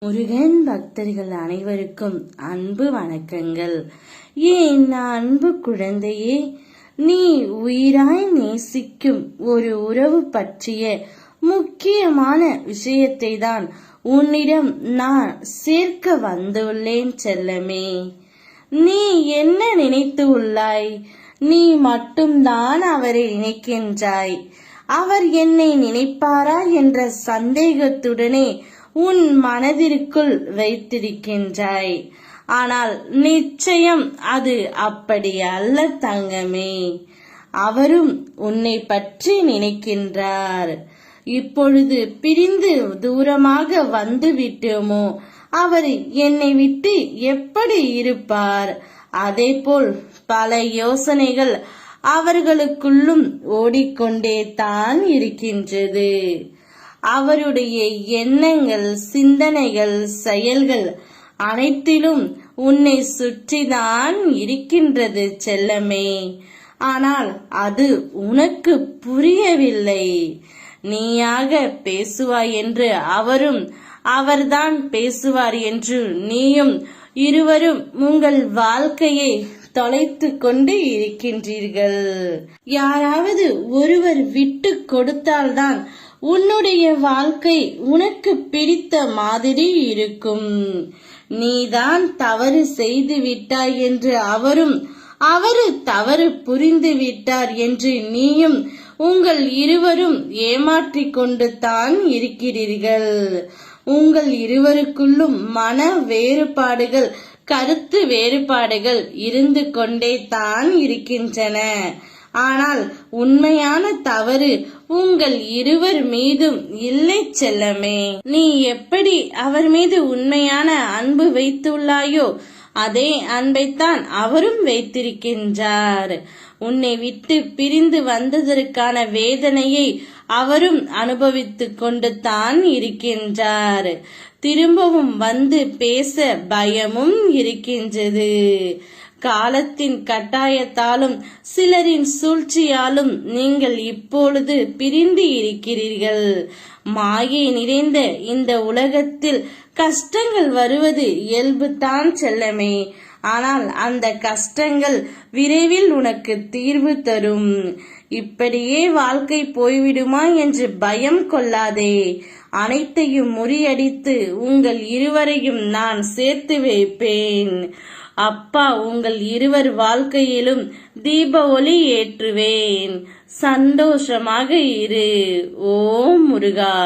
முருகன் பக்தர்கள் அனைவருக்கும் அன்பு வணக்கங்கள். ஏன் அன்பு குழந்தையே, நீ உயிராய் நேசிக்கும் ஒரு உறவு பற்றிய முக்கியமான விஷயத்தை தான் உன்னிடம் நான் சேர்க்க வந்துள்ளேன் செல்லமே. நீ என்ன நினைத்து உள்ளாய்? நீ மட்டும்தான் அவரை நினைக்கின்றாய். அவர் என்னை நினைப்பாரா என்ற சந்தேகத்துடனே உன் மனதிற்குள் வைத்திருக்கின்றாய். ஆனால் நிச்சயம் அது அப்படி அல்ல தங்கமே. அவரும் உன்னை பற்றி நினைக்கின்றார். இப்பொழுது பிரிந்து தூரமாக வந்து விட்டோமோ, அவர் என்னை விட்டு எப்படி இருப்பார்? அதேபோல் பல யோசனைகள் அவர்களுக்குள்ளும் ஓடிக்கொண்டே தான் இருக்கின்றது. அவருடைய எண்ணங்கள், சிந்தனைகள், செயல்கள் அனைத்திலும் உன்னை சுற்றிதான் இருக்கின்றது செல்லமே. ஆனால் அது உனக்கு புரியவில்லை. நீயாக பேசுவாய் என்று அவரும், அவர்தான் பேசுவார் என்று நீயும், இருவரும் உங்கள் வாழ்க்கையை தொலைத்து கொண்டு இருக்கின்றீர்கள். யாராவது ஒருவர் விட்டு கொடுத்தால்தான் உன்னுடைய வாழ்க்கை உனக்கு பிடித்த மாதிரி இருக்கும். நீதான் தவறு செய்து விட்டாய் என்று அவரும், அவரு தவறு புரிந்து விட்டார் என்று நீயும், உங்கள் இருவரும் ஏமாற்றிக் கொண்டு தான் இருக்கிறீர்கள். உங்கள் இருவருக்குள்ளும் மன வேறுபாடுகள், கருத்து வேறுபாடுகள் இருந்து கொண்டே தான் இருக்கின்றன. ஆனால் உண்மையான தவறு உங்கள் இருவர் மீதும் இல்லை செல்லமே. நீ எப்படி அவர் மீது உண்மையான அன்பு வைத்துள்ளாயோ, அதே அன்பைத்தான் அவரும் வைத்திருக்கின்றார். உன்னை விட்டு பிரிந்து வந்ததற்கான வேதனையை அவரும் அனுபவித்துக் கொண்டு தான் இருக்கின்றார். திரும்பவும் வந்து பேச பயமும் இருக்கின்றது. காலத்தின் கட்டாயத்தாலும் சிலரின் சூழ்ச்சியாலும் நீங்கள் இப்பொழுது பிரிந்து இருக்கிறீர்கள். மாயை நிறைந்த இந்த உலகத்தில் கஷ்டங்கள் வருவது இயல்புதான் செல்லமே. ஆனால் அந்த கஷ்டங்கள் விரைவில் உனக்கு தீர்வு தரும். இப்படியே வாழ்க்கை போய்விடுமா என்று பயம் கொள்ளாதே. அனைத்தையும் முறியடித்து உங்கள் இருவரையும் நான் சேர்த்து வைப்பேன். அப்பா உங்கள் இருவர் வாழ்க்கையிலும் தீப ஒளி ஏற்றுவேன். சந்தோஷமாக இரு. ஓம் முருகா.